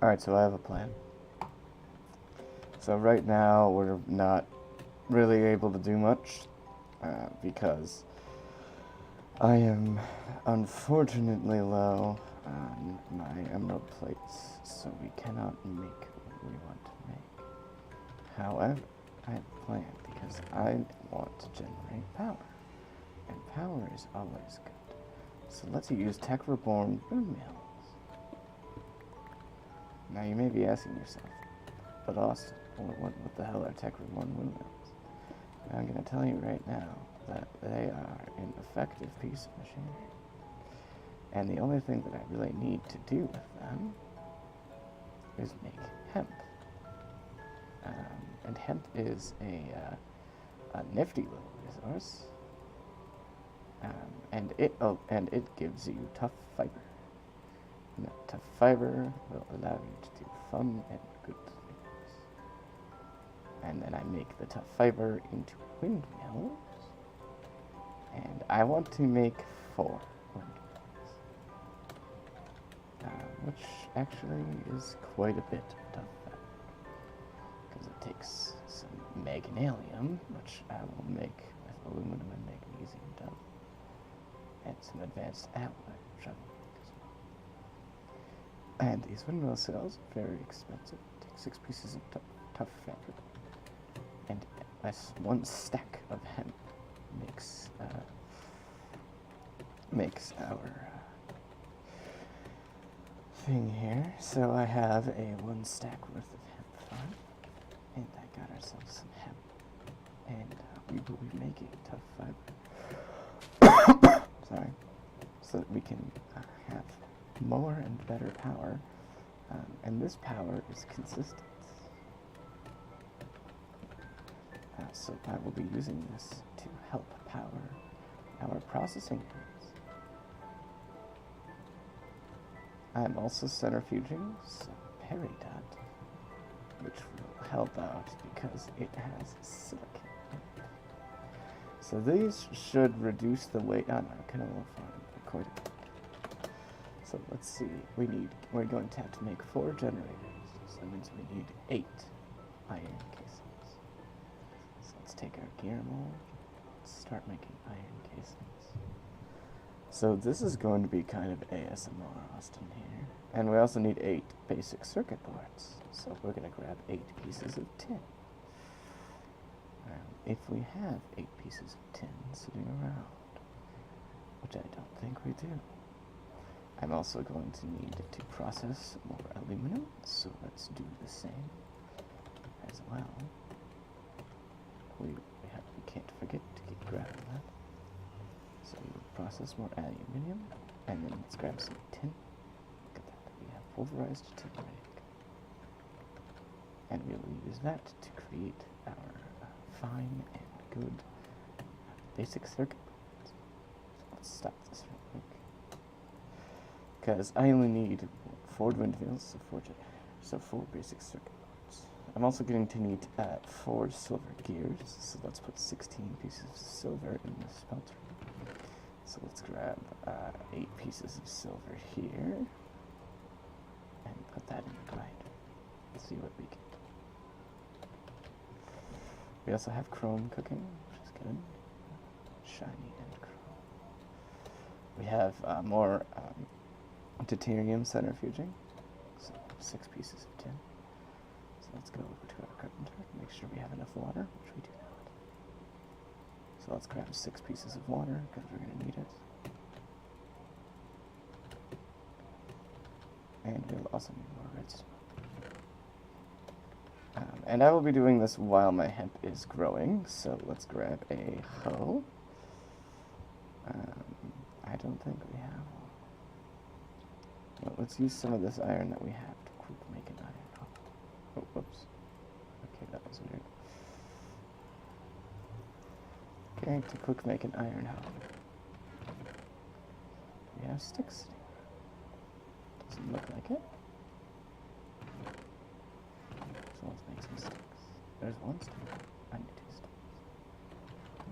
Alright, so I have a plan. So right now we're not really able to do much because I am unfortunately low on my emerald plates, so we cannot make what we want to make. However, I have a plan because I want to generate power, and power is always good. So let's use tech reborn windmills. Now you may be asking yourself, but Austin, what the hell are tech reborn windmills? And I'm going to tell you right now that they are an effective piece of machinery. And the only thing that I really need to do with them is make hemp. And hemp is a nifty little resource. And it gives you tough fiber. And that tough fiber will allow you to do fun and good things. And then I make the tough fiber into windmills. And I want to make 4 windmills. Which actually is quite a bit of tough fiber. Because it takes some magnesium, which I will make with aluminum and magnesium dove. And some advanced alloy, which I will make as well. And these windmill cells are very expensive. Take 6 pieces of tough fabric. And 1 stack of hemp makes our thing here. So I have a 1 stack worth of hemp farm. And I got ourselves some hemp. And we will be making tough fiber. Sorry. So that we can have more and better power. And this power is consistent. So I will be using this to help power our processing units. I'm also centrifuging some peridot, which will help out because it has silicon in it. So these should reduce the weight on our canola farm quite a bit. So let's see, we're going to have to make 4 generators. So that means we need 8 iron casings. So let's take our gear mold, let's start making iron casings. So this is going to be kind of ASMR Austin here. And we also need 8 basic circuit boards. So we're going to grab 8 pieces of tin. If we have 8 pieces of tin sitting around, which I don't think we do, I'm also going to need to process more aluminum, so let's do the same as well. We can't forget to keep grabbing that. So we will process more aluminium, and then let's grab some tin. Look at that, we have pulverized tin ready to go. And we will use that to create our fine and good basic circuit boards. So let's stop this real quick. Because I only need 4 windmills, so 4 basic circuit boards. I'm also going to need 4 silver gears, so let's put 16 pieces of silver in the smelter. So let's grab 8 pieces of silver here, and put that in the grinder. Let's see what we get. We also have chrome cooking, which is good. Shiny and chrome. We have more deuterium centrifuging, so 6 pieces of tin. So let's go over to our carpenter, make sure we have enough water, which we do not. So let's grab 6 pieces of water, because we're going to need it. And we'll also need more redstone. And I will be doing this while my hemp is growing, so let's grab a hoe. I don't think we have one. Well, let's use some of this iron that we have to quick make an iron hoe. Oh, whoops. Okay, that was weird. Okay, to quick make an iron hoe. We have sticks sitting. Doesn't look like it. So let's make some sticks. There's 1 stick. I need 2 sticks.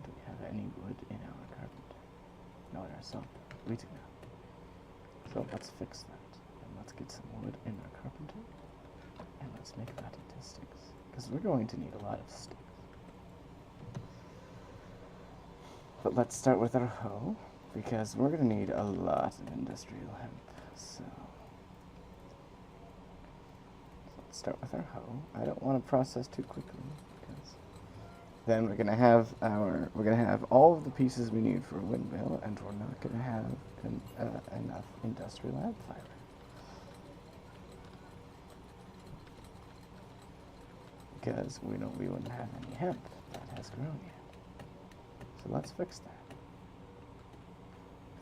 Do we have any wood in our carpenter? No, in our saw. We do not. So let's fix that. And let's get some wood in our carpenter. we're going to need a lot of sticks. But let's start with our hoe, because we're going to need a lot of industrial hemp. So let's start with our hoe. I don't want to process too quickly, because then we're going to have all of the pieces we need for a windmill, and we're not going to have enough industrial hemp fiber. Because we wouldn't have any hemp that has grown yet. So let's fix that.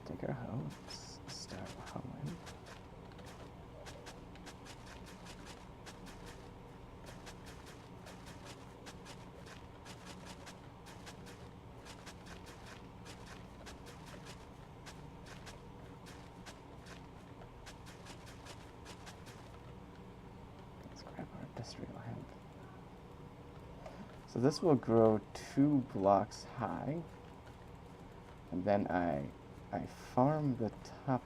Take our hoe, let's start hoeing. Let's grab our industrial hemp. So this will grow 2 blocks high, and then I farm the top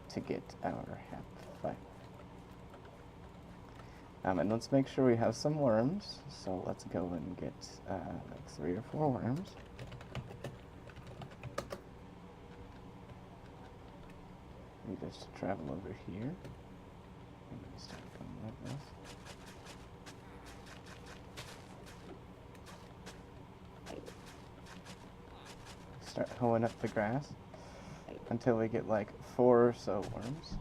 to get our hemp fiber. And let's make sure we have some worms, so let's go and get like 3 or 4 worms. Need us to travel over here. And we start going like this. Start hoeing up the grass until we get like 4 or so worms.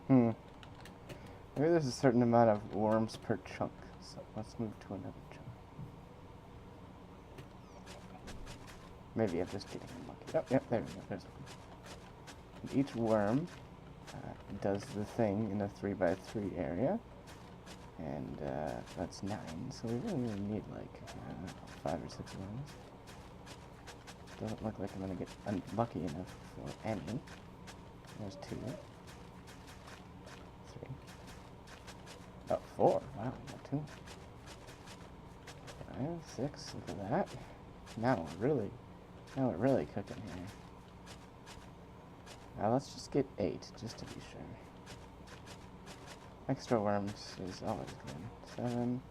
Maybe there's a certain amount of worms per chunk, so let's move to another chunk. Maybe I'm just getting unlucky. Oh, yep, there we go. There's one. Each worm does the thing in a 3x3 area, and that's 9, so we really need like 5 or 6 worms. Doesn't look like I'm going to get unlucky enough for any. There's 2. 3. Oh, 4. Wow, we got 2. 5, 6, look at that. Now we're really cooking here. Now let's just get 8, just to be sure. Extra worms is always good. 7.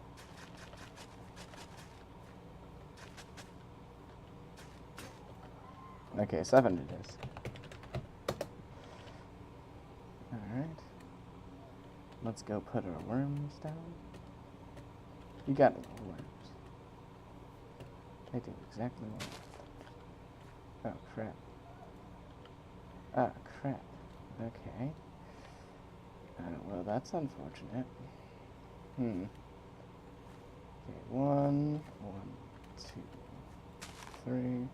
Okay, 7 it is. Alright. Let's go put our worms down. You got little worms. They do exactly what I thought. Oh, crap. Ah, crap. Okay. Well, that's unfortunate. Okay, 1, 2, 3.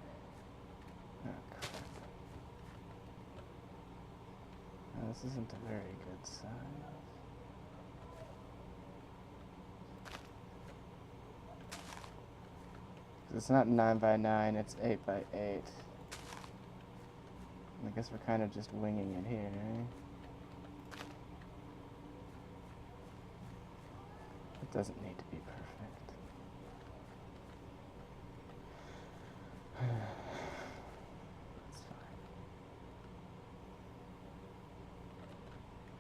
Ah, crap. This isn't a very good size. It's not 9x9, it's 8x8. I guess we're kind of just winging it here, eh? It doesn't need to be perfect. It's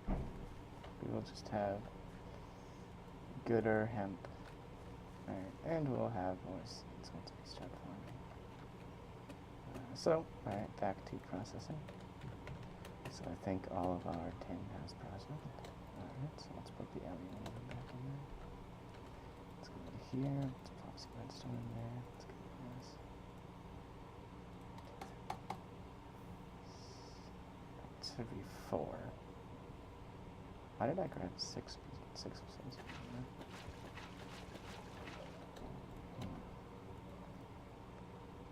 fine. We will just have gooder hemp. Alright, and we'll have more seeds once we start farming. Alright, back to processing. So I think all of our tin has processed. Alright, so let's put the aluminum back in there. Let's go over here, let's pop some redstone in there. Let's get this. It should be 4. Why did I grab 6 of those?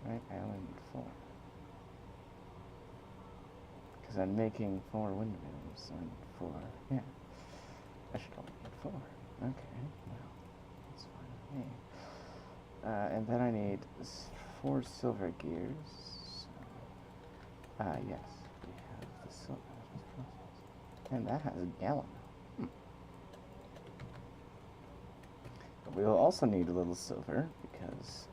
Right, I only need 4. Because I'm making 4 windmills, so I need 4. Yeah. I should only need 4. Okay, well, that's fine with me. And then I need 4 silver gears. So, yes, we have the silver that was processed. And that has a gallon. We'll also need a little silver because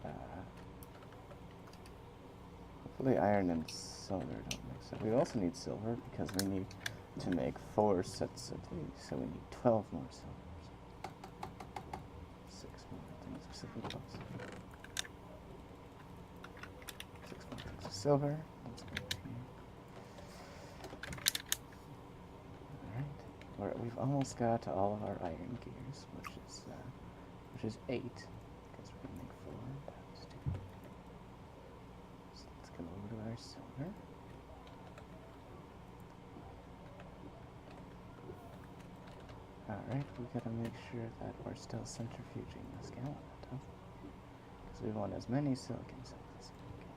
hopefully iron and silver don't mix up. We also need silver because we need to make 4 sets of these, so we need 12 more silvers. 6 more things of silver. 6 more things of silver. Let's go here. Alright. We've almost got to all of our iron gears, which is 8. Because we're going to make 4 times 2. So let's go over to our silver. Alright, we gotta make sure that we're still centrifuging this galvanum, because we want as many silicon cells as we can.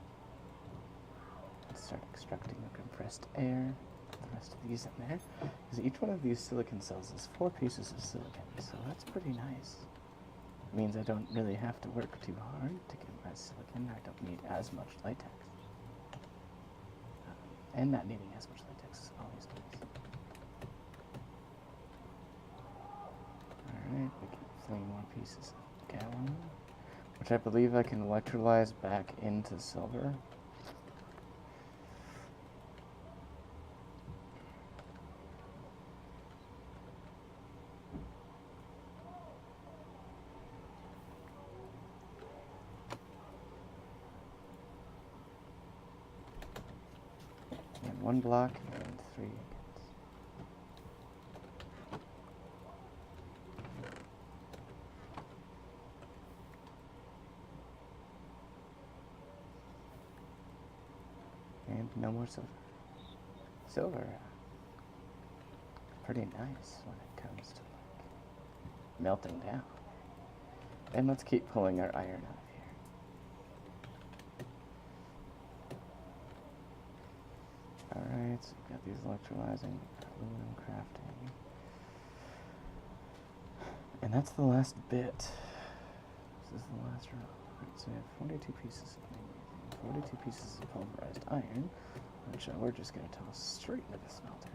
Let's start extracting the compressed air, put the rest of these in there, because each one of these silicon cells is 4 pieces of silicon, so that's pretty nice. It means I don't really have to work too hard to get my silicon. I don't need as much latex. And not needing as much latex is always nice. Alright, we get 3 more pieces of galvanum, which I believe I can electrolyze back into silver. And 1 block and 3 ingots. And no more silver. Silver, pretty nice when it comes to like melting down. And let's keep pulling our iron out of here. Alright, so we've got these electrolyzing, aluminum crafting. And that's the last bit. This is the last row. Right, so we have 42 pieces of magnesium, 42 pieces of pulverized iron, which we're just going to toss straight into the smelter.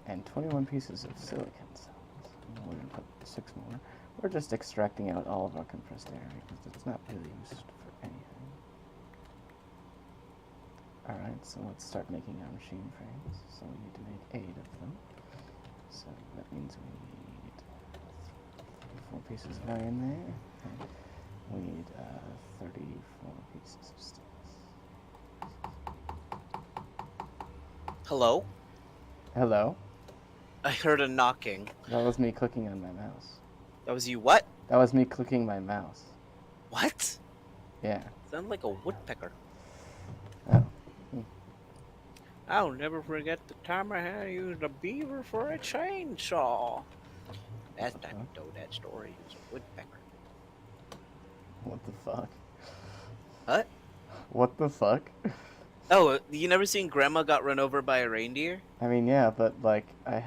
And 21 pieces of silicon cells. We're going to put 6 more. We're just extracting out all of our compressed air because it's not really used for anything. Alright, so let's start making our machine frames. So we need to make 8 of them. So that means we need 4 pieces of iron there. And we need 34 pieces of steel. Hello? Hello? I heard a knocking. That was me clicking on my mouse. That was you what? That was me clicking my mouse. What? Yeah. Sounded like a woodpecker. Oh. I'll never forget the time I had to use a beaver for a chainsaw. That's not told that story. It was a woodpecker. What the fuck? What? What the fuck? Oh, you never seen Grandma got run over by a reindeer? I mean, yeah, but like, I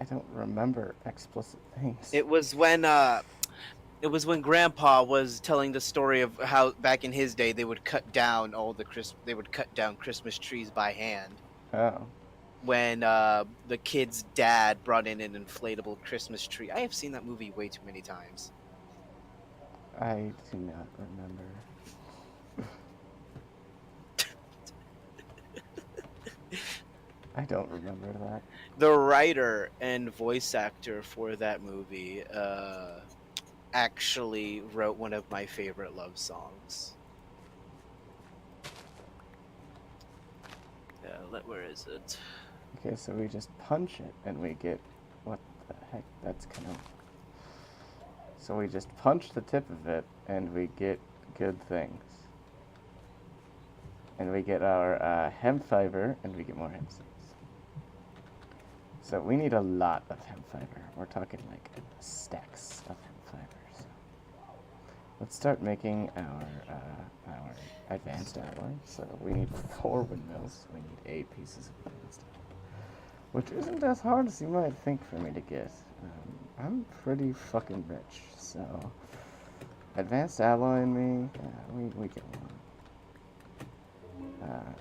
don't remember explicit things. It was when Grandpa was telling the story of how back in his day they would cut down Christmas trees by hand. Oh. When the kid's dad brought in an inflatable Christmas tree. I have seen that movie way too many times. I do not remember. I don't remember that. The writer and voice actor for that movie actually wrote one of my favorite love songs. Where is it? Okay, so we just punch it and we get... What the heck? That's kind of... So we just punch the tip of it and we get good things. And we get our hemp fiber and we get more hemp seeds. So we need a lot of hemp fiber. We're talking like stacks of hemp fiber. So let's start making our advanced alloy. So we need 4 windmills. We need 8 pieces of advanced alloy, which isn't as hard as you might think for me to get. I'm pretty fucking rich, so advanced alloy in me, we get one.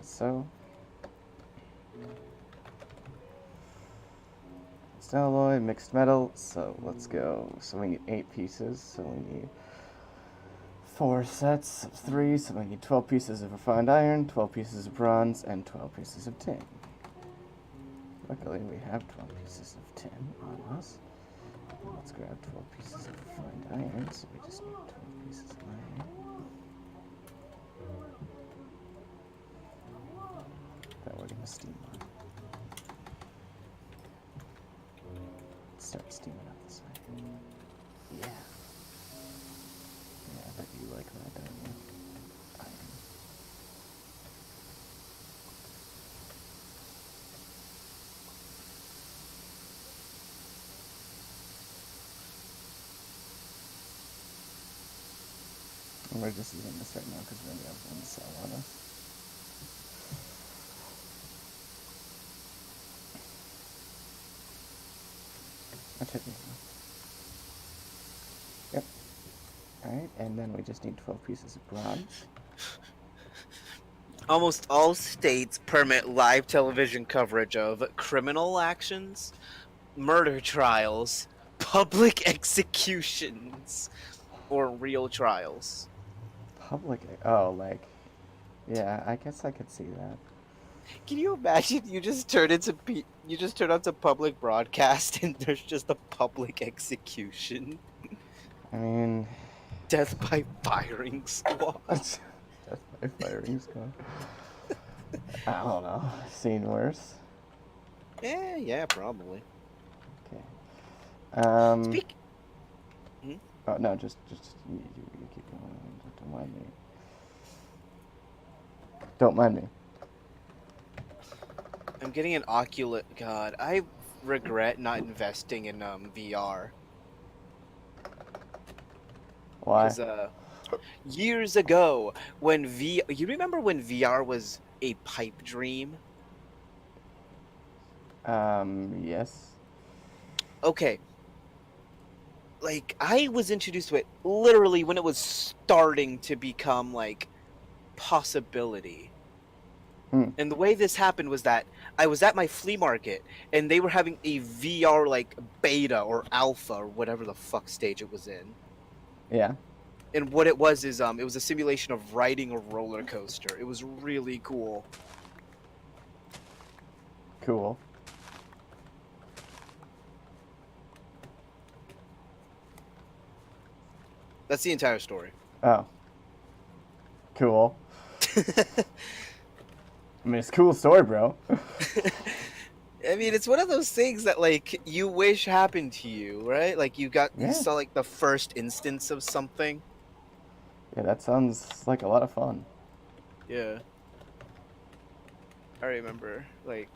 So mixed alloy, mixed metal. So let's go. So we need 8 pieces. So we need 4 sets of 3. So we need 12 pieces of refined iron, 12 pieces of bronze, and 12 pieces of tin. Luckily, we have 12 pieces of tin on us. Let's grab 12 pieces of refined iron. So we just need 12 pieces of iron. That we're gonna steam on. Start steaming up this way. Yeah. Yeah, I bet you like that, don't you? Iron. And we're just using this right now because we only have 1 cell on us. That should be enough. Yep. Alright, and then we just need 12 pieces of bronze. Almost all states permit live television coverage of criminal actions, murder trials, public executions, or real trials. Public. Oh, like. Yeah, I guess I could see that. Can you imagine you just turn on to public broadcast and there's just a public execution? I mean. Death by firing squad. Death by firing squad. I don't know. I've seen worse. Yeah, probably. Okay. Speak. Oh no, just you keep going. Don't mind me. Don't mind me. I'm getting an Oculus. God, I regret not investing in VR. Why? Because years ago, when you remember when VR was a pipe dream? Yes. Okay. Like, I was introduced to it literally when it was starting to become, like, possibility. And the way this happened was that I was at my flea market, and they were having a VR, like, beta or alpha or whatever the fuck stage it was in. Yeah. And what it was is, it was a simulation of riding a roller coaster. It was really cool. Cool. That's the entire story. Oh. Cool. I mean, it's a cool story, bro. I mean, it's one of those things that, like, you wish happened to you, right? Like, you saw, like, the first instance of something. Yeah, that sounds like a lot of fun. Yeah. I remember, like,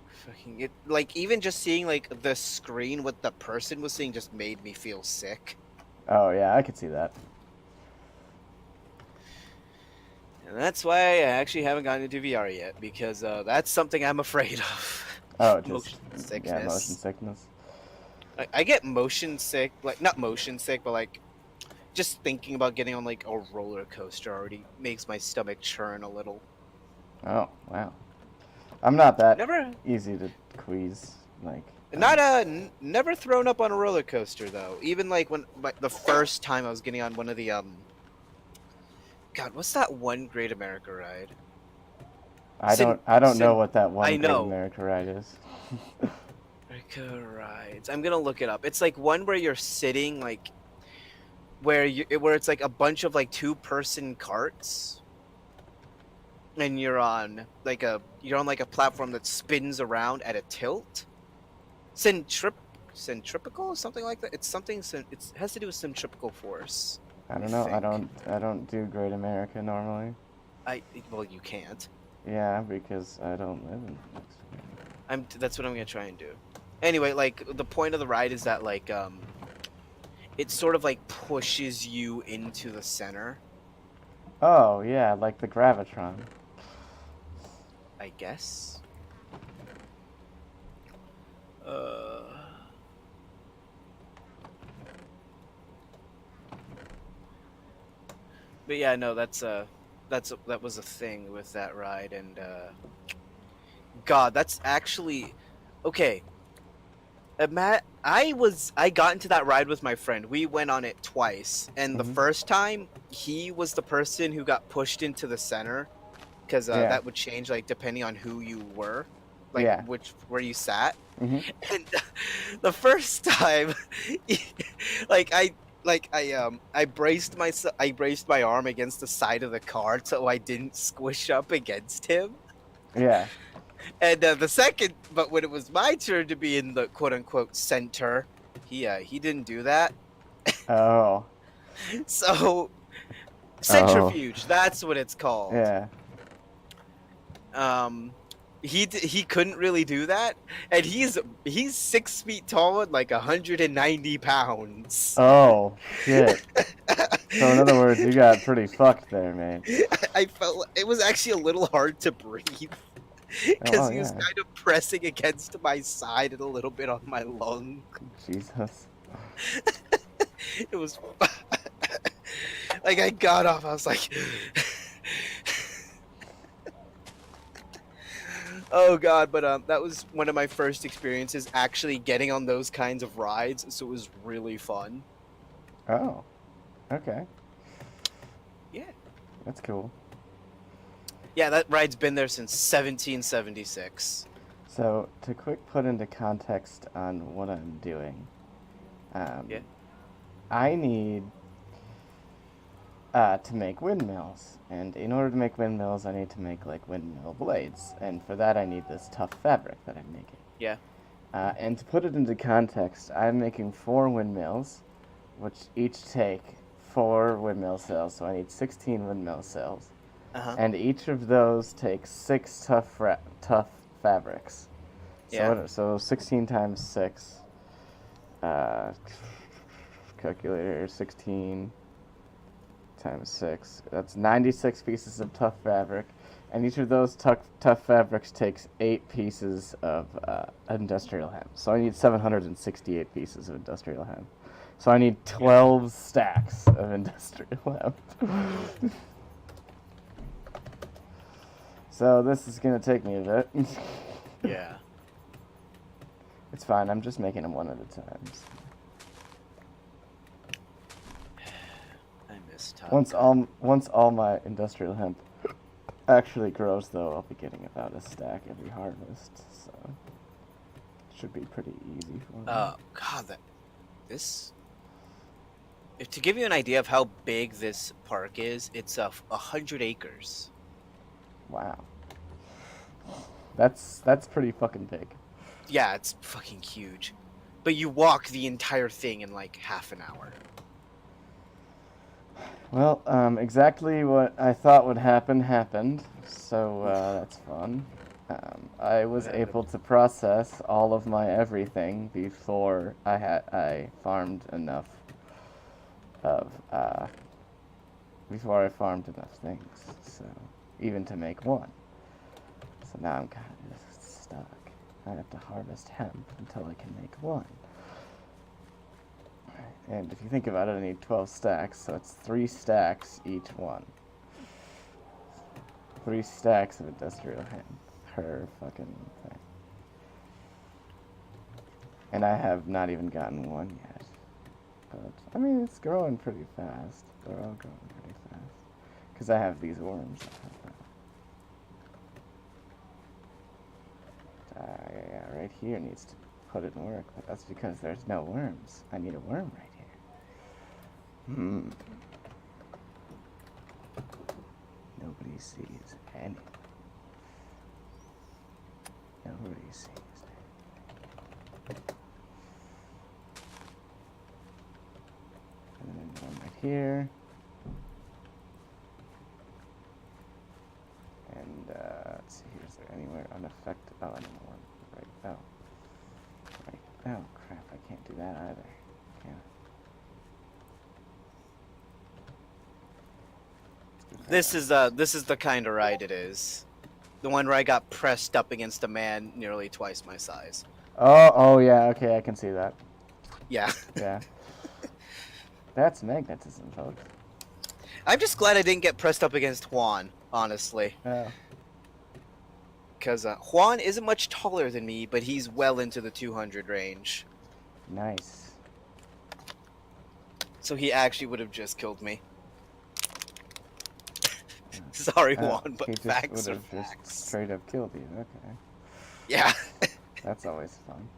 fucking it, like, even just seeing, like, the screen, what the person was seeing just made me feel sick. Oh, yeah, I could see that. And that's why I actually haven't gotten into VR yet, because that's something I'm afraid of. Oh, just motion sickness. Yeah, motion sickness. I get motion sick, like, not motion sick, but, like, just thinking about getting on, like, a roller coaster already makes my stomach churn a little. Oh, wow. I'm not that Never easy to queeze, like. never thrown up on a roller coaster though. Even like when the first time I was getting on one of the God, what's that one Great America ride? I don't know what that one Great America ride is. America rides. I'm gonna look it up. It's like one where you're sitting, like where it's like a bunch of like 2-person carts, and you're on like a platform that spins around at a tilt. Centripetal, something like that. It's something. It has to do with centripetal force. I don't know. I don't do Great America normally. Well, you can't. Yeah, because I don't live in. That's what I'm gonna try and do. Anyway, like the point of the ride is that like it sort of like pushes you into the center. Oh yeah, like the Gravitron. I guess. But yeah, no, that was a thing with that ride, and God, that's actually okay. Matt, I got into that ride with my friend. We went on it twice, and the Hmm. first time he was the person who got pushed into the center because Yeah. that would change like depending on who you were, like Yeah. where you sat. Hmm. And the first time, like I I braced my arm against the side of the car so I didn't squish up against him. Yeah. And the second, but when it was my turn to be in the quote unquote center, he didn't do that. Oh. So Oh. centrifuge, that's what it's called. Yeah. Um, he couldn't really do that, and he's 6 feet tall and like 190 pounds. Oh shit. So in other words, you got pretty fucked there, mate. I felt it was actually a little hard to breathe Oh because well, he was yeah. kind of pressing against my side and a little bit on my lung. Jesus. It was like I got off. I was like, oh god. But that was one of my first experiences actually getting on those kinds of rides. So it was really fun. Oh. Okay. Yeah. That's cool. Yeah, that ride's been there since 1776. So to quick put into context on what I'm doing, Yeah. I need to make windmills, and in order to make windmills, I need to make like windmill blades, and for that I need this tough fabric that I'm making. Yeah. And to put it into context, I'm making 4 windmills, which each take 4 windmill cells, so I need 16 windmill cells. Uh-huh. And each of those takes 6 tough fabrics. Yeah. So 16 times 6. Calculator, 16 times 6. That's 96 pieces of tough fabric. And each of those tough fabrics takes 8 pieces of industrial hemp. So I need 768 pieces of industrial hemp. So I need 12 stacks of industrial hemp. So this is going to take me a bit. Yeah. It's fine, I'm just making them one at a time. I miss Top Once all my industrial hemp actually grows, though, I'll be getting about a stack every harvest, so it should be pretty easy for me. God, this. If to give you an idea of how big this park is, it's 100 acres. Wow. That's pretty fucking big. Yeah, it's fucking huge. But you walk the entire thing in like half an hour. Well, exactly what I thought would happen happened, so that's fun. I was able to process all of my everything before I farmed enough before I farmed enough things, so even to make one. So now I'm kind of just stuck. I have to harvest hemp until I can make one. And if you think about it, I need 12 stacks, so it's 3 stacks each one. 3 stacks of industrial hemp per fucking thing. And I have not even gotten one yet. But, I mean, it's growing pretty fast. They're all growing pretty fast. Because I have these worms. Yeah, right here needs to put it in work, but that's because there's no worms. I need a worm right here. Nobody sees any. Nobody sees any. And then one right here. And let's see here, is there anywhere unaffected? Oh, I know one. Right. Oh. Right. Oh crap! I can't do that either. Can I? This is the kind of ride it is. The one where I got pressed up against a man nearly twice my size. Oh yeah. Okay, I can see that. Yeah. Yeah. That's magnetism, folks. I'm just glad I didn't get pressed up against Juan, honestly. Oh. Because Juan isn't much taller than me, but he's well into the 200 range. Nice. So he actually would have just killed me. Sorry, Juan, but he just facts would are have facts. just straight up killed you. Okay. Yeah. That's always fun.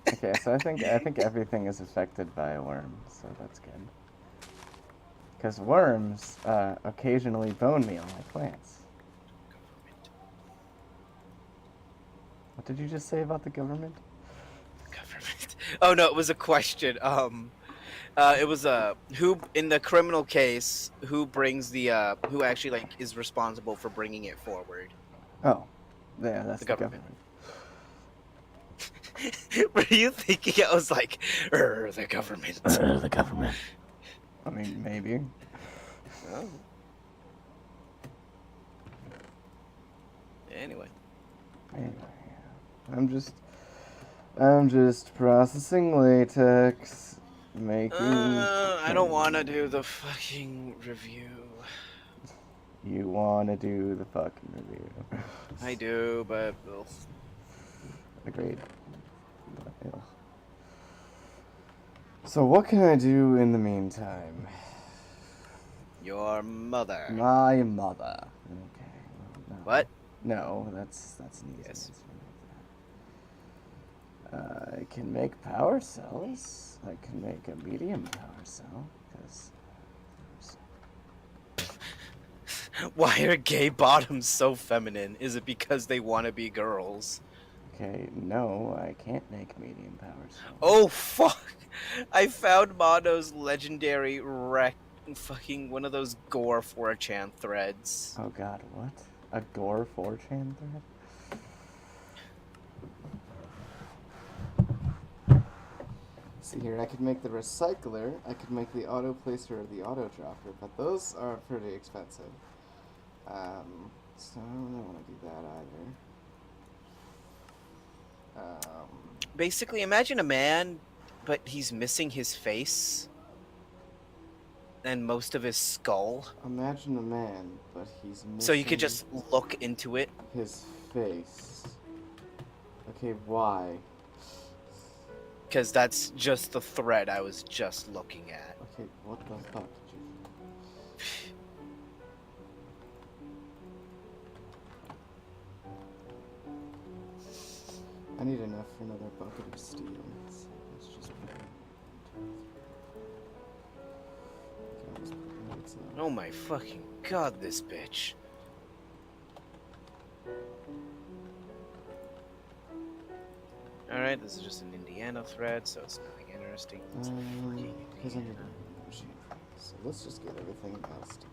Okay, so I think everything is affected by a worm, so that's good. Because worms occasionally bone meal like plants. What did you just say about the government? Government. Oh no, it was a question. It was who in the criminal case who brings the who actually like is responsible for bringing it forward? Oh, yeah, that's The the government. government. Were you thinking I was like, the government? The government. I mean, maybe. Oh. Anyway, I'm just processing latex, making. I don't want to do the fucking review. You want to do the fucking review. I do, but ugh. Agreed. Ugh. So what can I do in the meantime? Your mother. My mother. Okay. Well, no. What? No, that's an easy Yes. answer. I can make power cells. I can make a medium power cell, because... Why are gay bottoms so feminine? Is it because they want to be girls? Okay, no, I can't make medium power cells. Oh fuck! I found Mono's legendary fucking one of those gore 4chan threads. Oh god, what? A gore 4chan thread? See here, I could make the recycler, I could make the auto placer or the auto dropper, but those are pretty expensive. So I don't really want to do that either. Basically, imagine a man, but he's missing his face and most of his skull. Imagine a man, but he's missing... So you could just look into it. his face. Okay, why? Because that's just the thread I was just looking at. Okay, what the fuck did you... I need enough for another bucket of steel. So let's just put it in. Oh my fucking god, this bitch. Alright, this is just an Indiana thread, so it's nothing interesting. Because I'm gonna the machine. So let's just get everything else done.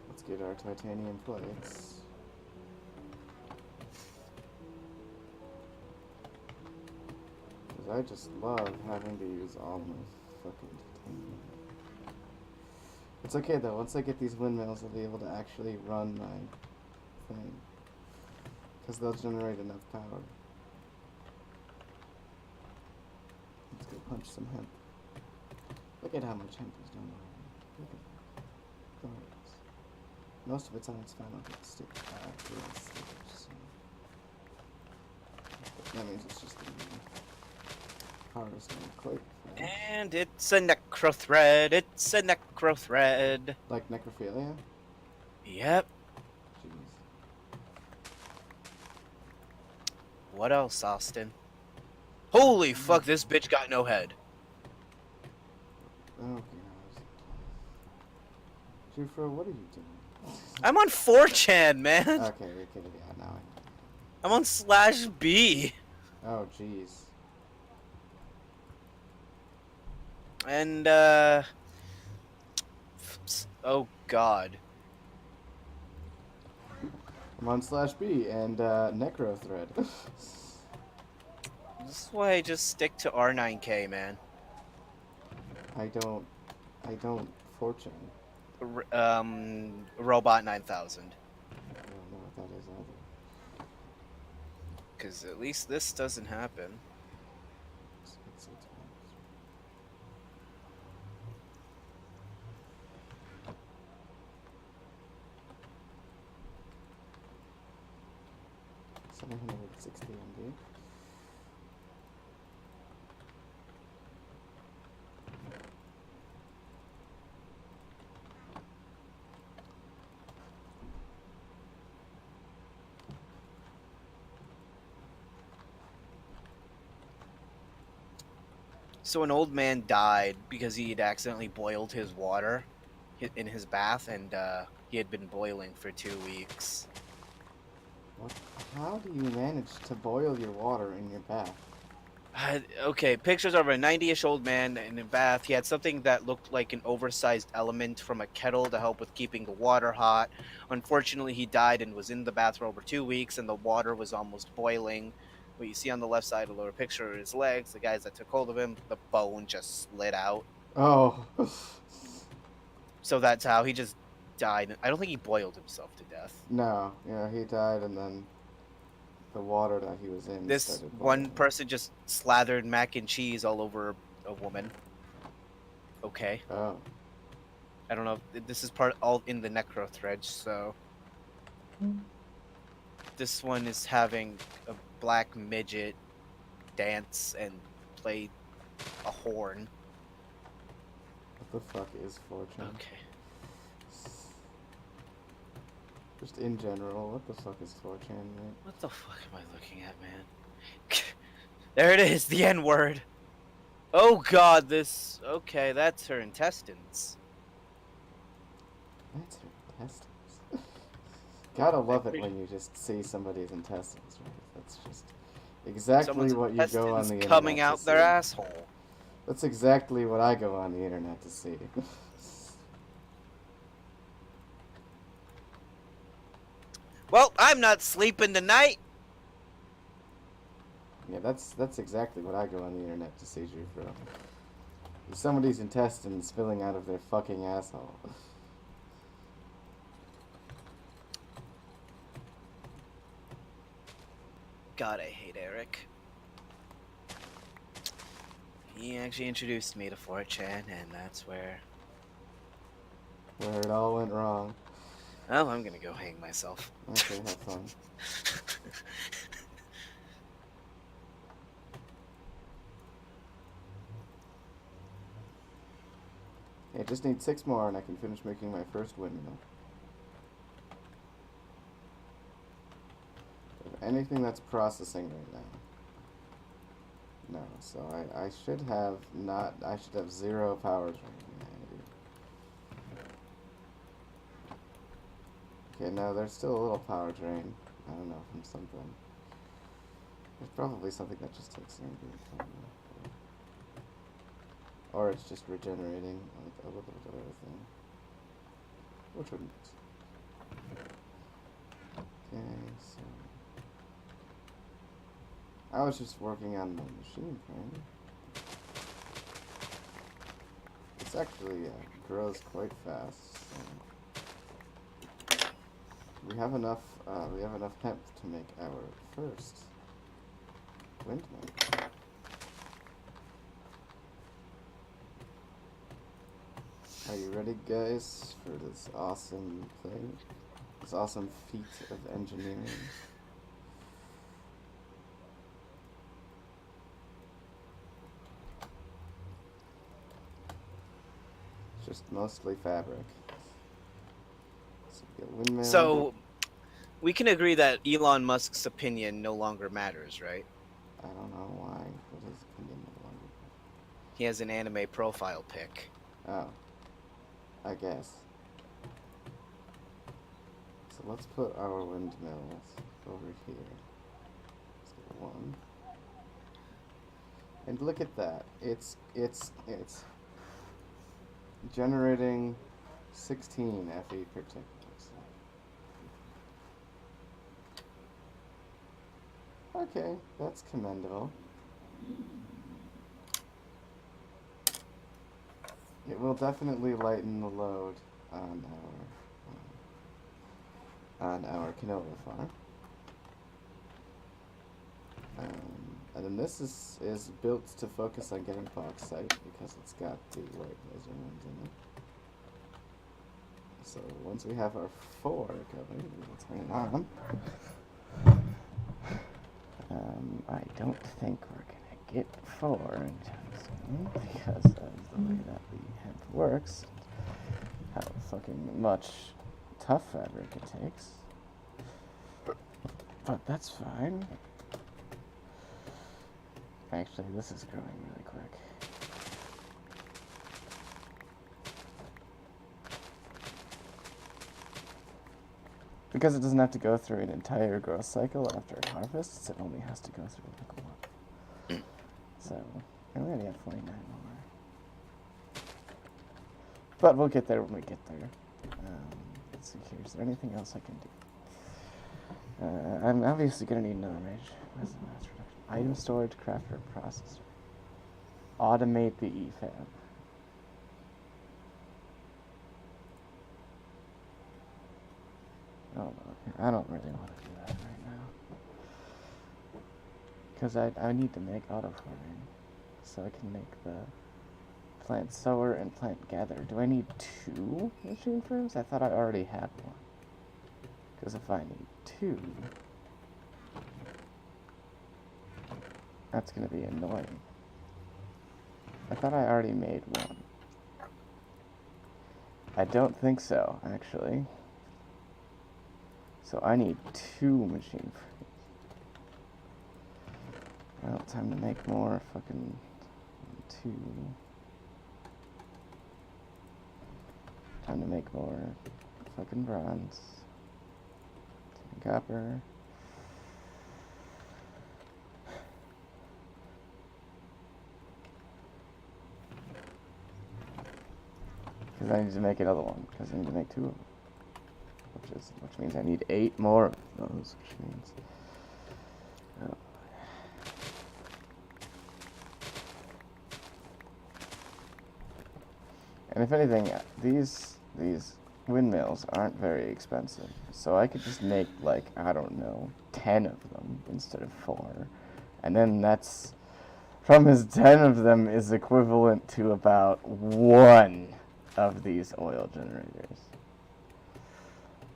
Let's get our titanium plates. Because I just love having to use all my fucking titanium. It's okay though, once I get these windmills, I'll be able to actually run my thing. Because they'll generate enough power. Let's go punch some hemp. Look at how much hemp is done already. Look at that. Glorious. Most of it's on its final stick. So. That means it's just going to be harvesting quite fast. And it's a necro thread. It's a necro thread. Like necrophilia? Yep. Jeez. What else, Austin? Holy fuck, this bitch got no head. Oh god. Jufro, what are you doing? I'm on 4chan, man. Okay, you're kidding. Yeah, now I know. I'm on /B. Oh, jeez. And, oh god. I'm on /B and necro thread. This is why I just stick to R9K, man. I don't fortune. Robot 9000. I don't know what that is either. Because at least this doesn't happen. 760 MB. So an old man died because he had accidentally boiled his water in his bath, and he had been boiling for 2 weeks. What? How do you manage to boil your water in your bath? Okay, pictures of a 90-ish old man in a bath. He had something that looked like an oversized element from a kettle to help with keeping the water hot. Unfortunately, he died and was in the bath for over 2 weeks, and the water was almost boiling. What you see on the left side of the lower picture are his legs. The guys that took hold of him, the bone just slid out. Oh. So that's how he just died. I don't think he boiled himself to death. No, yeah, he died and then the water that he was in This started one boiling. person just slathered mac and cheese all over a woman. Okay. Oh. I don't know. This is part all in the necro thread, so this one is having a black midget dance and play a horn. What the fuck is fortune? Okay. Just in general, what the fuck is 4chan, mate? What the fuck am I looking at, man? There it is, the N word. Oh god, this. Okay, that's her intestines. That's her intestines. Gotta love it when you just see somebody's intestines, right? That's just exactly Someone's what you go on the internet coming out to their see. asshole. That's exactly what I go on the internet to see. Well, I'm not sleeping tonight. Yeah, that's exactly what I go on the internet to see, Drew. Somebody's intestines spilling out of their fucking asshole. God, I hate Eric. He actually introduced me to 4chan, and that's where it all went wrong. Well, I'm gonna go hang myself. Okay, have fun. I just need 6 more and I can finish making my first windmill. If anything that's processing right now. No, so I should have I should have 0 power drain. Okay, no, there's still a little power drain. I don't know, from something. There's probably something that just takes energy. Or it's just regenerating like a little bit of everything. Which wouldn't. Okay, so I was just working on the machine frame. It's actually grows quite fast. So we have enough hemp to make our first windmill. Are you ready, guys, for this awesome thing? This awesome feat of engineering? It's just mostly fabric. So, we get windmill. So, we can agree that Elon Musk's opinion no longer matters, right? I don't know why. What is opinion no longer? He has an anime profile pic. Oh. I guess. So let's put our windmills over here. Let's get 1. And look at that. It's generating 16 FE per tick. Okay, that's commendable. It will definitely lighten the load on our canola farm. And then this is built to focus on getting bauxite because it's got the white laser ones in it. So once we have our 4 going, we will turn it on. I don't think we're gonna get 4 anytime soon, because of the way that the hemp works, how fucking much tough fabric it takes. But that's fine. Actually, this is growing really quick. Because it doesn't have to go through an entire growth cycle after it harvests, it only has to go through like 1. So, I only have 49 more. But we'll get there when we get there. Let's see here, is there anything else I can do? I'm obviously going to need another mage. Where's the mass reduction? Item storage, crafter, processor. Automate the EFAB. Oh, I don't really want to do that right now. Because I need to make auto-farming. So I can make the plant sower and plant gatherer. Do I need 2 machine frames? I thought I already had 1. Because if I need 2, that's going to be annoying. I thought I already made 1. I don't think so, actually. So I need 2 machine frames. Well, time to make more fucking 2. Time to make more fucking bronze. Copper. Because I need to make another one. Because I need to make 2 of them. Which means I need 8 more of those. Which means. Oh. And if anything, these windmills aren't very expensive, so I could just make, like, I don't know, 10 of them instead of 4, and then that's, from his 10 of them is equivalent to about 1 of these oil generators.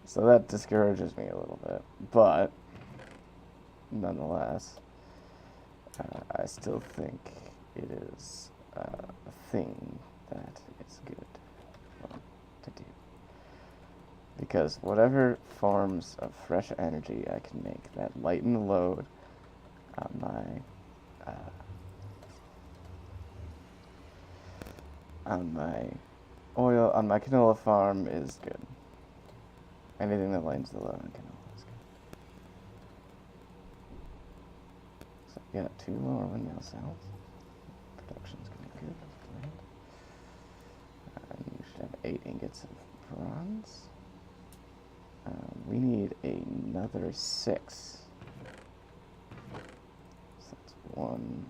So that discourages me a little bit, but nonetheless, I still think it is a thing that is good to do. Because whatever forms of fresh energy I can make that lighten the load on my canola farm is good. Anything that lightens the load on canola is good. So I got 2 more windmill cells. Production's going good. You should have 8 ingots of bronze. We need another 6. So that's 1.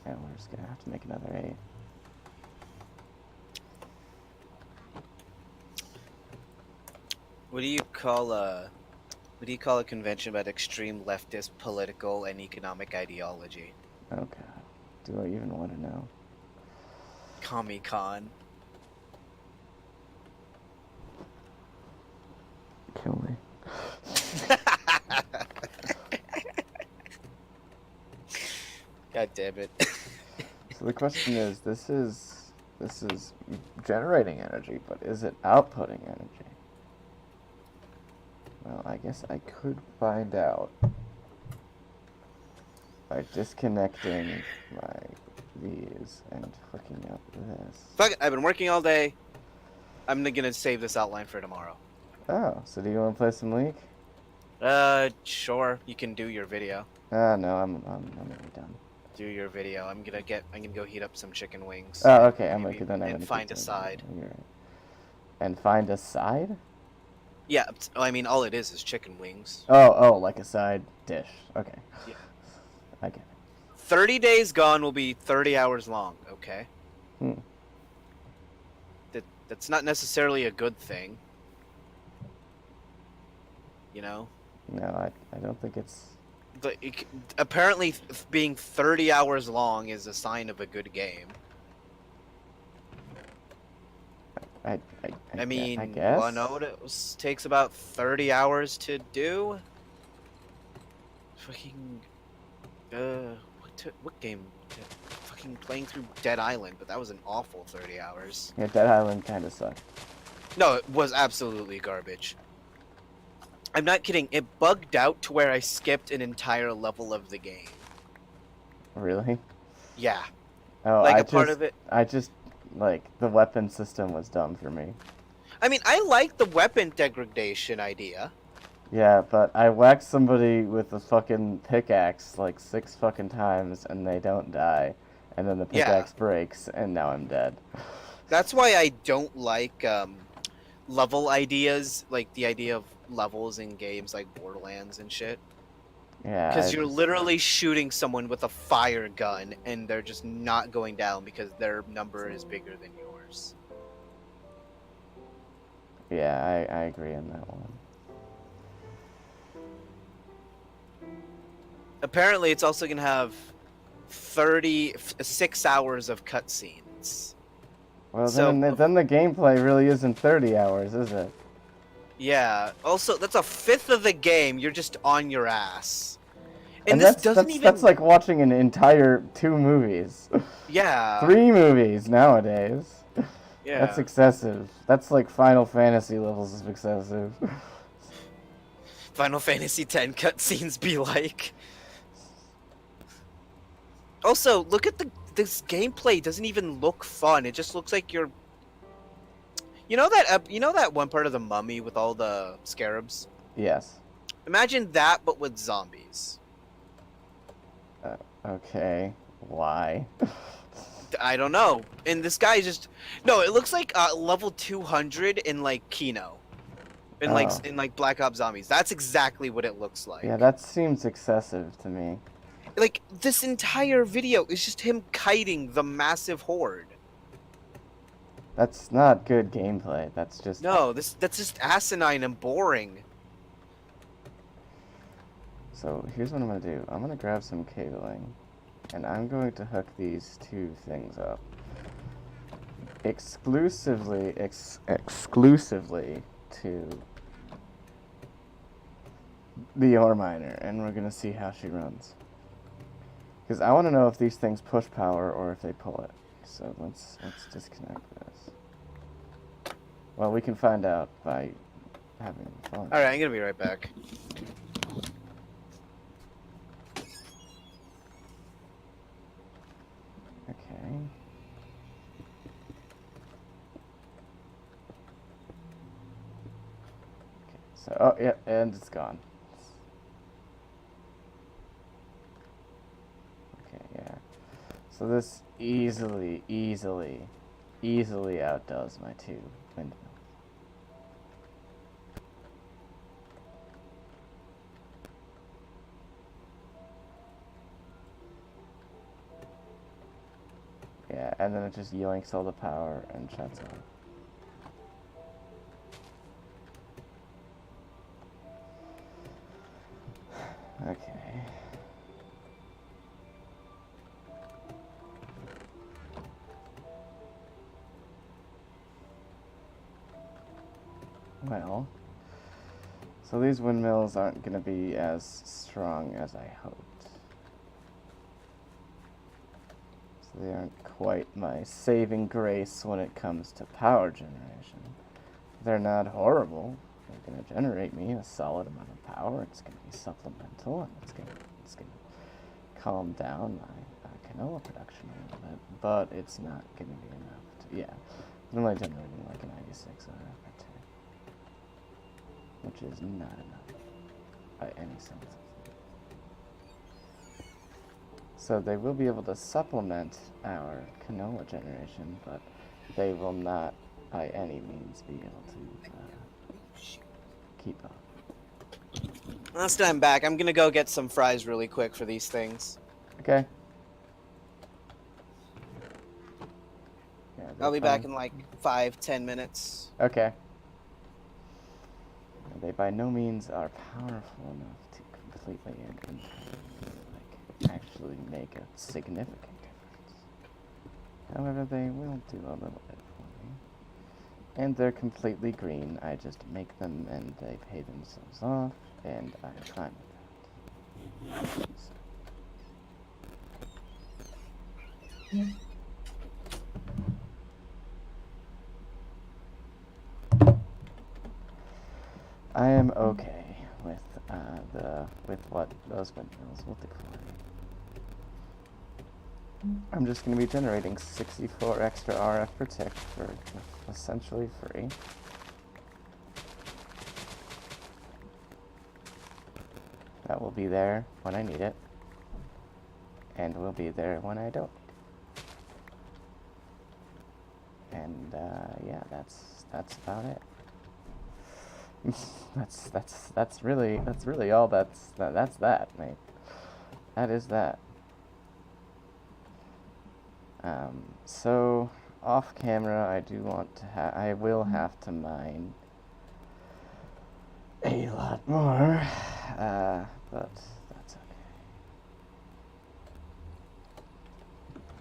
And we're just gonna have to make another 8. What do you call a convention about extreme leftist political and economic ideology? Oh god. Do I even want to know? Comic-Con. Kill me. God damn it. So the question is, this is generating energy, but is it outputting energy? Well, I guess I could find out by disconnecting these and hooking up this. Fuck it, I've been working all day. I'm gonna save this outline for tomorrow. Oh, so do you want to play some League? Sure. You can do your video. No, I'm already done. Do your video. I'm gonna go heat up some chicken wings. Oh, okay, I'm okay then. And find a side. You're right. And find a side? Yeah, I mean, all it is chicken wings. Oh, like a side dish. Okay. Yeah. I get it. 30 days gone will be 30 hours long, okay? That's not necessarily a good thing. You know? No, I don't think it's... But apparently being 30 hours long is a sign of a good game. I mean, I guess. one ode takes about 30 hours to do. fucking what game? Fucking playing through Dead Island, but that was an awful 30 hours. Yeah, Dead Island kind of sucked. No, it was absolutely garbage. I'm not kidding. It bugged out to where I skipped an entire level of the game. Really? Yeah. Oh, Like part of it. I just like the weapon system was dumb for me. I mean, I like the weapon degradation idea. Yeah, but I whacked somebody with a fucking pickaxe like 6 fucking times and they don't die, and then the pickaxe breaks and now I'm dead. That's why I don't like level ideas, like the idea of levels in games like Borderlands and shit. Yeah. Because you're literally shooting someone with a fire gun and they're just not going down because their number is bigger than yours. Yeah, I agree on that one. Apparently, it's also going to have 36 hours of cutscenes. Well, then the gameplay really isn't 30 hours, is it? Yeah. Also, that's a fifth of the game. You're just on your ass. And this doesn't even... That's like watching an entire 2 movies. Yeah. 3 movies nowadays. Yeah. That's excessive. That's like Final Fantasy levels of excessive. Final Fantasy X cutscenes be like. Also, look at this gameplay. It doesn't even look fun. It just looks like you're... You know that one part of the Mummy with all the scarabs? Yes. Imagine that, but with zombies. Okay. Why? I don't know. And this guy just... No, it looks like level 200 in, like, Kino. In, like, Black Ops Zombies. That's exactly what it looks like. Yeah, that seems excessive to me. Like, this entire video is just him kiting the massive horde. That's not good gameplay. That's just... No, that's just asinine and boring. So, here's what I'm going to do. I'm going to grab some cabling, and I'm going to hook these 2 things up. Exclusively to the ore miner, and we're going to see how she runs. Because I want to know if these things push power or if they pull it. So let's disconnect this. Well, we can find out by having fun. Alright, I'm gonna be right back. Okay. So, oh, yeah, and it's gone. Okay, yeah. So this easily outdoes my 2 windmills. Yeah, and then it just yoinks all the power and shuts off. Okay. Well, so these windmills aren't going to be as strong as I hoped. So they aren't quite my saving grace when it comes to power generation. They're not horrible. They're going to generate me a solid amount of power. It's going to be supplemental, and it's going to calm down my canola production a little bit, but it's not going to be enough to, yeah. I'm only generating like a 96 or which is not enough by any sense. So they will be able to supplement our canola generation, but they will not by any means be able to keep up. Last time back, I'm gonna go get some fries really quick for these things. Okay. Yeah, I'll be back in like 5-10 minutes. Okay. They by no means are powerful enough to completely and actually make a significant difference. However, they will do a little bit for me. And they're completely green. I just make them and they pay themselves off, and I'm fine with that. I am okay with what those windmills will do for me. I'm just going to be generating 64 extra RF per tick for essentially free. That will be there when I need it, and will be there when I don't. And yeah, that's about it. that's really all that's that, mate. That is that. So off camera, I do want to I will have to mine a lot more, but that's okay.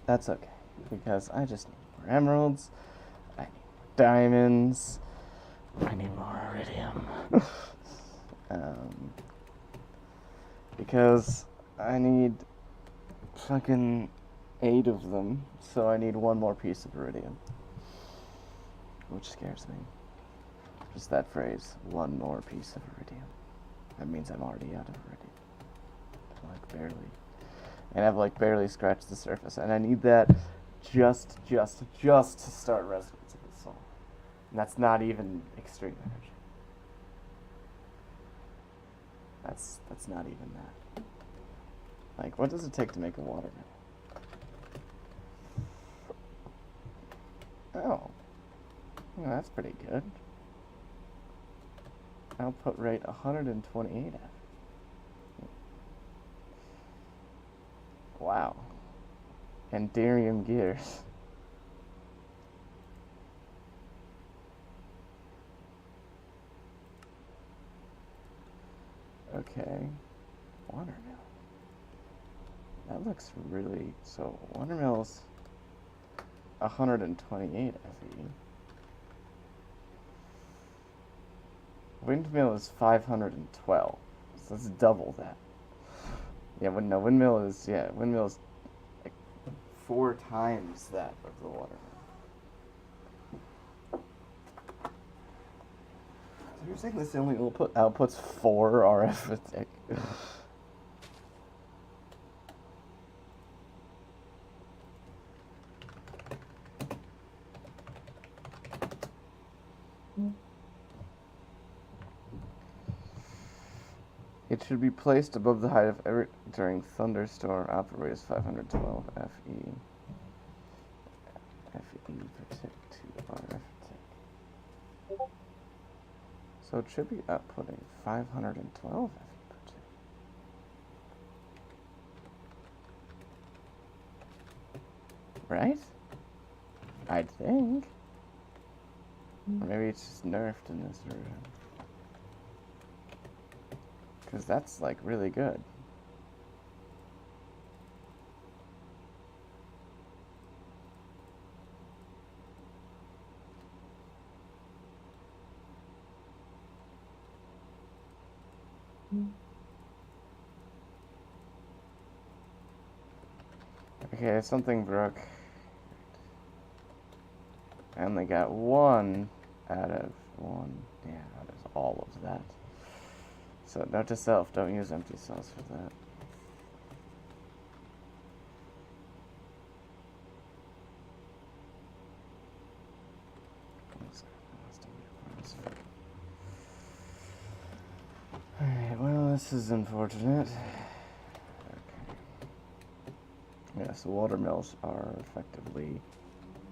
That's okay, because I just need more emeralds, I need more diamonds, I need more iridium. Because I need fucking 8 of them, so I need 1 more piece of iridium. Which scares me. Just that phrase, 1 more piece of iridium. That means I'm already out of iridium. Like, barely. And I've, like, barely scratched the surface. And I need that just to start Resonance of the Soul. And that's not even extreme energy. That's not even that. Like, what does it take to make a watermelon? Oh. Yeah, that's pretty good. Output rate 128. Wow. Andarium gears. Okay. Watermill. That looks really... So, watermill's 128 FE. Windmill is 512. So that's double that. Yeah, windmill is like 4 times that of the watermill. So you're saying this only outputs 4 RF a tick? It should be placed above the height of every during thunderstorm. Output rate is 512 FE. FE per tick to RF tick. So it should be outputting 512 FE per tick. Right? I'd think. Or maybe it's just nerfed in this version. Because that's, like, really good. Okay, something broke. I only got 1 out of 1. Yeah, out of all of that. So, note to self, don't use empty cells for that. Alright, well, this is unfortunate. Okay. Yeah, so watermills are effectively,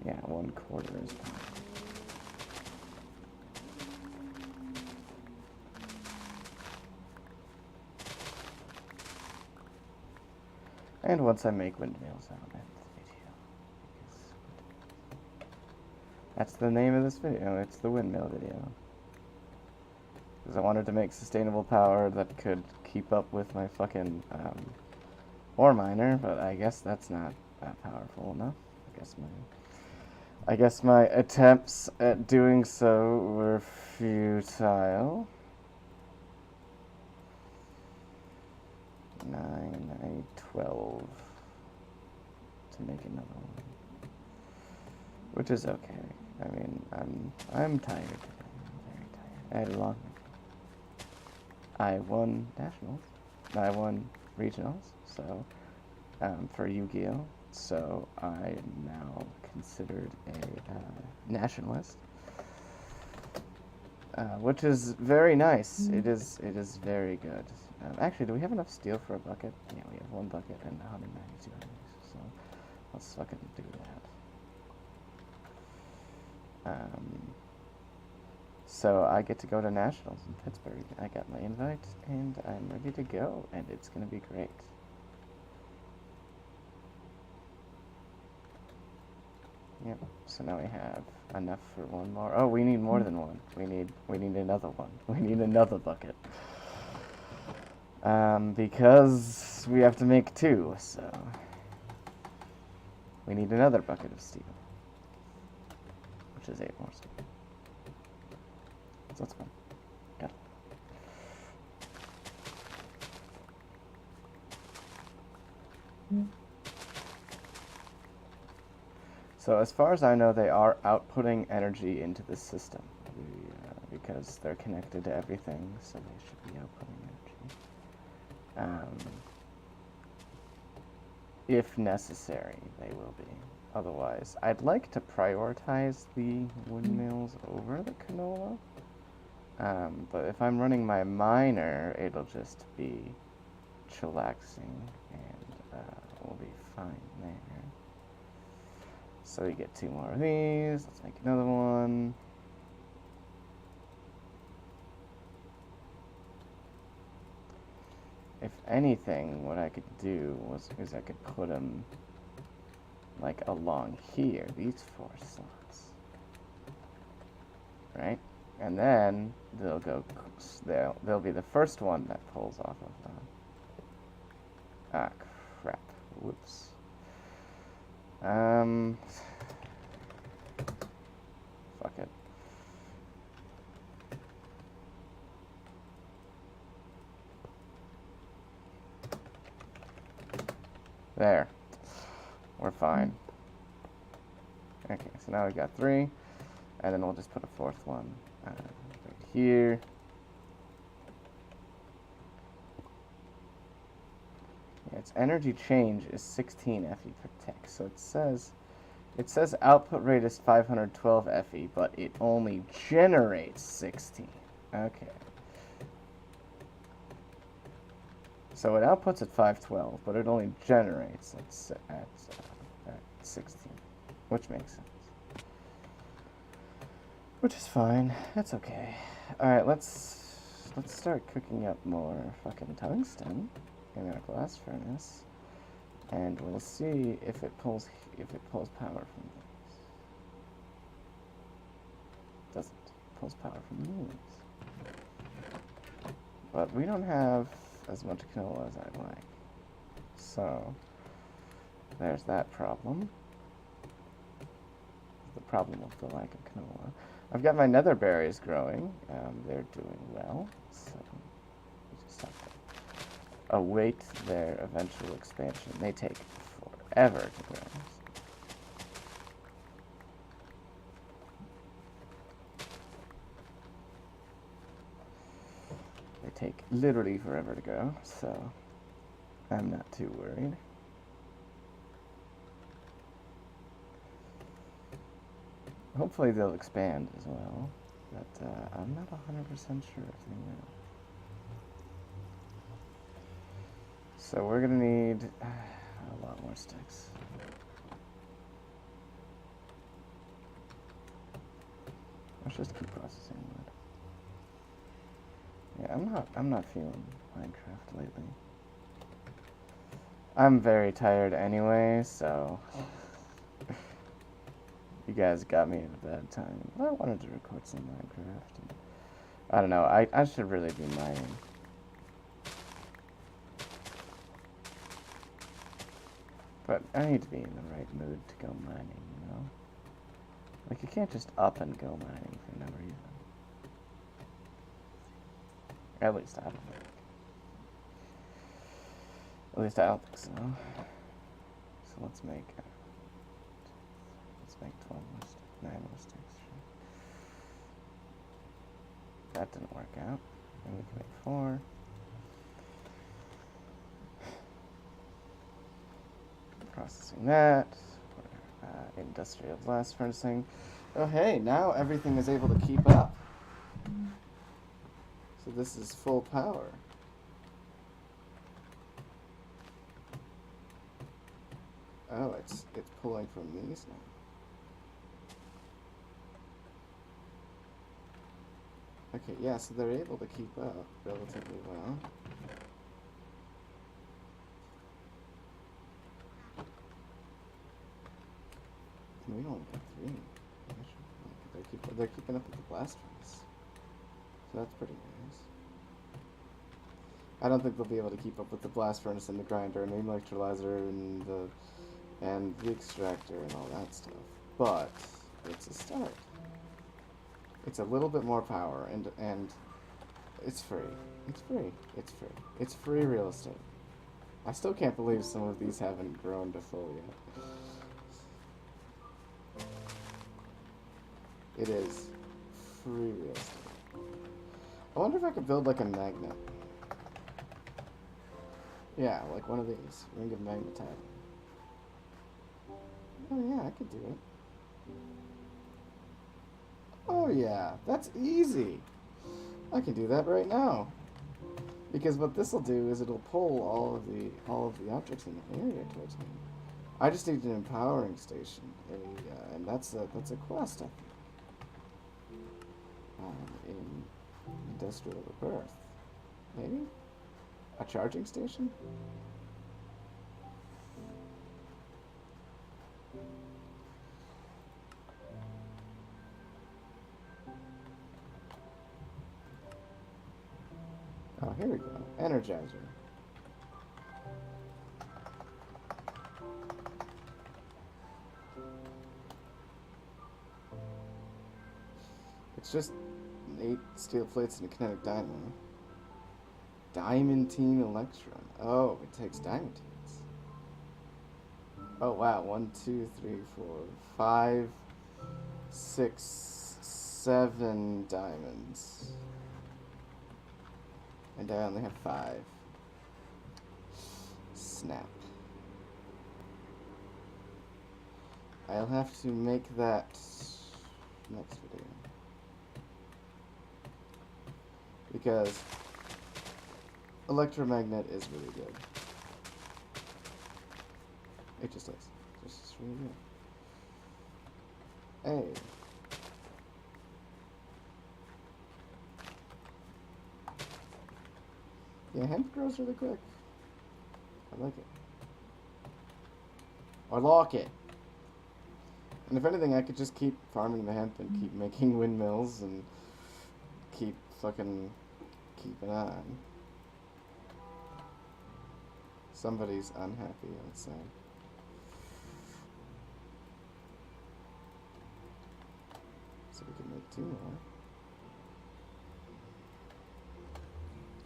1/4 as power. And once I make windmills, I'll end the video. That's the name of this video. It's the windmill video. Because I wanted to make sustainable power that could keep up with my fucking ore miner, but I guess that's not that powerful enough. I guess my attempts at doing so were futile. 9, I need 12 to make another one. Which is okay. I mean, I'm tired today. I'm very tired. I had a long week. I won nationals. I won regionals, so for Yu-Gi-Oh! So I am now considered a nationalist, which is very nice. It is very good. Actually, do we have enough steel for a bucket? Yeah, we have 1 bucket and 192 items, so let's fucking do that. So I get to go to nationals in Pittsburgh. I got my invite, and I'm ready to go, and it's gonna be great. Yep. So now we have enough for 1 more. Oh, we need more than 1. We need another one. We need another bucket. Because we have to make 2, so we need another bucket of steel, which is 8 more steel. So that's fine. Got it. So as far as I know, they are outputting energy into the system because they're connected to everything, so they should be outputting energy. If necessary, they will be. Otherwise, I'd like to prioritize the windmills over the canola. But if I'm running my miner, it'll just be chillaxing, and we'll be fine there. So we get 2 more of these. Let's make another one. If anything, what I could do is I could put them like along here, these 4 slots, right? And then they'll be the first one that pulls off of them. Ah, crap. Whoops. Fuck it. There. We're fine. Okay, so now we've got 3, and then we'll just put a 4th one right here. Yeah, its energy change is 16 FE per tick, so it says output rate is 512 FE, but it only generates 16. Okay. So it outputs at 512, but it only generates at 16, which makes sense. Which is fine. That's okay. Alright, let's start cooking up more fucking tungsten in our blast furnace, and we'll see if it pulls power from these. Doesn't. It pulls power from these. But we don't have as much canola as I'd like. So there's that problem. The problem with the lack of canola. I've got my nether berries growing. They're doing well, so we just have to await their eventual expansion. They take forever to grow. They take literally forever to grow, so I'm not too worried. Hopefully they'll expand as well, but I'm not 100% sure if they will. So we're gonna need a lot more sticks. Let's just keep processing wood. Yeah, I'm not feeling Minecraft lately. I'm very tired anyway, so you guys got me at a bad time. I wanted to record some Minecraft. And I don't know, I should really be mining. But I need to be in the right mood to go mining, you know? Like, you can't just up and go mining for no reason. At least I don't think. At least I don't think so. So let's make 12 more 9 more sticks. That didn't work out. And we can make 4. Processing that. Industrial blast furnacing. Oh hey, now everything is able to keep up. So this is full power. Oh, it's pulling from these now. Okay, yeah, so they're able to keep up relatively well. And we only got 3. They're keeping up with the blast furnace. So that's pretty nice. I don't think they'll be able to keep up with the blast furnace and the grinder and the electrolyzer and the extractor and all that stuff. But it's a start. It's a little bit more power and it's free. It's free. It's free. It's free real estate. I still can't believe some of these haven't grown to full yet. It is free real estate. I wonder if I could build like a magnet. Yeah, like one of these. Ring of magnetite. Oh yeah, I could do it. Oh yeah, that's easy. I can do that right now. Because what this will do is it'll pull all of the objects in the area towards me. I just need an empowering station, and that's a quest, I think. In Industrial Rebirth, maybe a charging station. Oh, here we go. Energizer. It's just 8 steel plates and a kinetic dynamo. Diamantine electron. Oh, it takes diamantines. Oh wow, 1, 2, 3, 4, 5, 6, 7 diamonds. And I only have 5. Snap. I'll have to make that next video. Because electromagnet is really good. It just is. It's just really good. Hey. Yeah, hemp grows really quick. I like it. Or lock it. And if anything, I could just keep farming the hemp and keep making windmills and keep fucking keeping on. Somebody's unhappy outside. So we can make 2 more.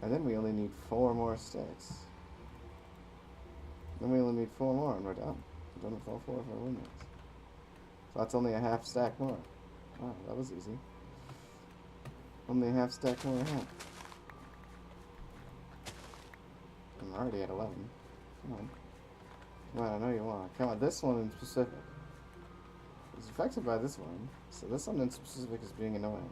And then we only need 4 more sticks. Then we only need 4 more and we're done. We're done with all 4 of our windmills. So that's only a half stack more. Wow, that was easy. Only a half stack more hemp. I'm already at 11. Come on. Come on, I know you want. Come on, this one in specific is affected by this one. So this one in specific is being annoying.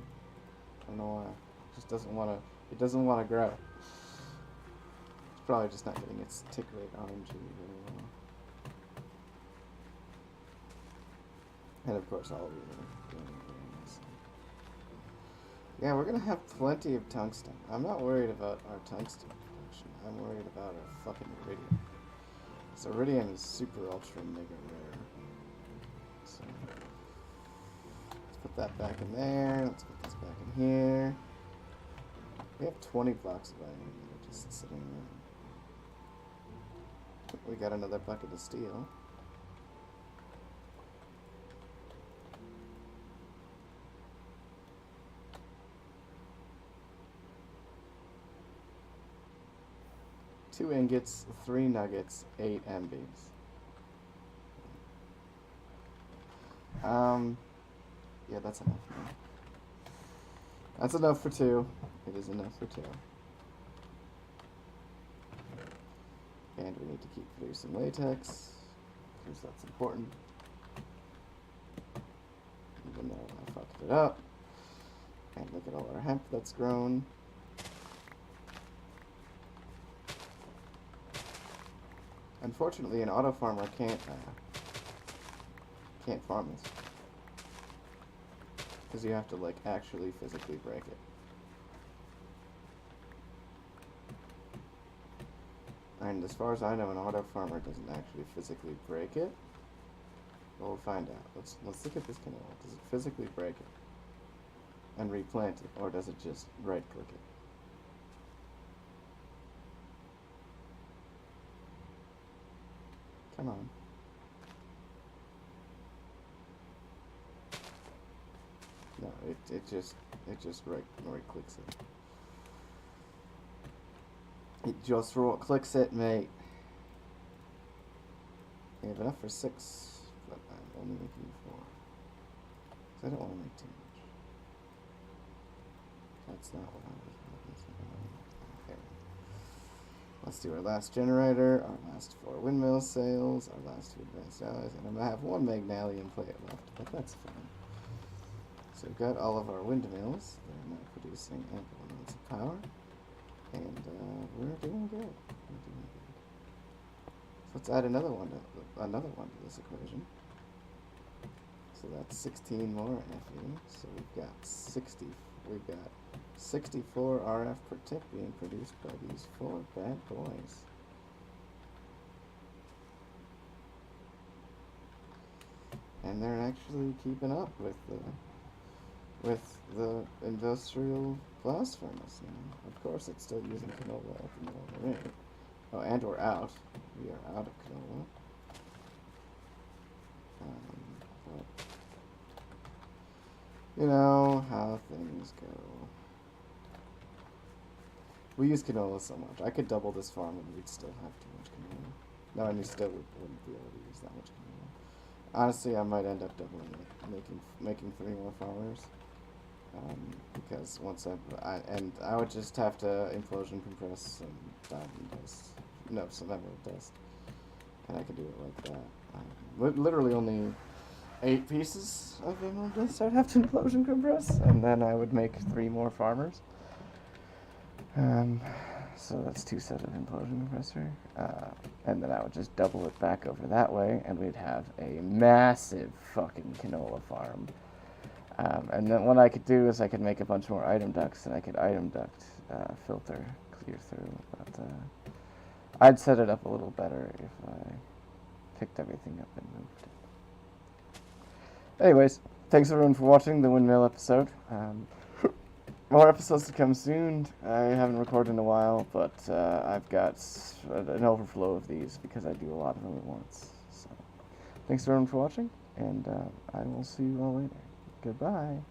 I don't know why. It just doesn't want to. It doesn't want to grow. It's probably just not getting its tick rate RNG very well. And of course, all of you are doing it very nicely. Yeah, we're gonna have plenty of tungsten. I'm not worried about our tungsten production. I'm worried about our fucking iridium. So iridium is super ultra mega rare. So let's put that back in there. Let's put this back in here. We have 20 blocks of iron that are just sitting around. We got another bucket of steel. 2 ingots, 3 nuggets, 8 MBs. Yeah, that's enough, man. That's enough for 2. It is enough for 2. And we need to keep producing latex, because that's important. Even though I fucked it up. And look at all our hemp that's grown. Unfortunately, an auto farmer can't farm this. Because you have to, like, actually physically break it. And as far as I know, an auto farmer doesn't actually physically break it. Well, we'll find out. Let's look at this canola. Does it physically break it and replant it, or does it just right-click it? Come on. No, it just right-clicks it. It just clicks it, mate. You have enough for 6, but I'm only making 4. Because I don't want to make too much. That's not what I was looking for. Okay. Let's do our last generator, our last 4 windmill sales, our last 2 advanced alloys, and I'm going to have 1 Magnalian plate left, but that's fine. So we've got all of our windmills. They're now producing ample amounts of power. And we're doing good. So let's add another one to this equation. So that's 16 more FE. So we've got 64 RF per tick being produced by these 4 bad boys. And they're actually keeping up with the industrial blast furnace now. Of course, it's still using canola at the middle of the ring. Oh, and we're out. We are out of canola. But you know how things go. We use canola so much. I could double this farm and we'd still have too much canola. No, and we still wouldn't be able to use that much canola. Honestly, I might end up doubling it, making 3 more farmers. Because once I would just have to implosion compress some diamond dust. No, some emerald dust. And I could do it like that. Literally only 8 pieces of emerald dust I'd have to implosion compress, and then I would make 3 more farmers. So that's 2 sets of implosion compressor. And then I would just double it back over that way, and we'd have a massive fucking canola farm. And then what I could do is I could make a bunch more item ducts, and I could item duct filter clear through. But I'd set it up a little better if I picked everything up and moved it. Anyways, thanks everyone for watching the windmill episode. More episodes to come soon. I haven't recorded in a while, but I've got an overflow of these because I do a lot of them at once. So, thanks everyone for watching, and I will see you all later. Goodbye.